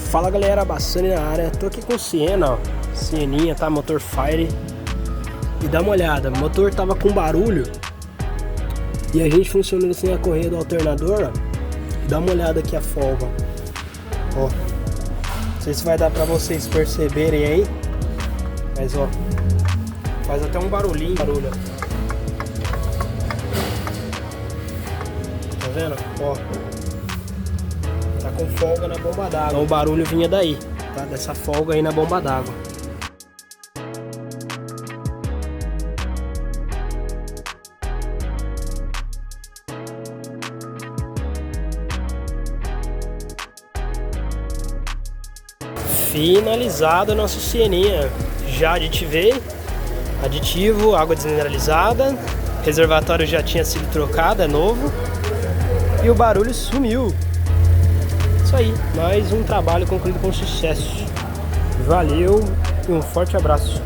Fala galera, Bassani na área, tô aqui com o Siena, ó, Sieninha, tá? Motor Fire. E dá uma olhada, o motor tava com barulho e a gente funcionando sem a correia do alternador, ó. Dá uma olhada aqui a folga, ó. Não sei se vai dar pra vocês perceberem aí, mas ó, faz até um barulhinho, barulho. Tá vendo? Ó, tá com folga na bomba d'água. Então o barulho vinha daí, tá? Dessa folga aí na bomba d'água. Finalizado o nosso Sieninha. Já aditivei, aditivo, água desmineralizada, reservatório já tinha sido trocado, é novo, e o barulho sumiu. Isso aí, mais um trabalho concluído com sucesso. Valeu e um forte abraço.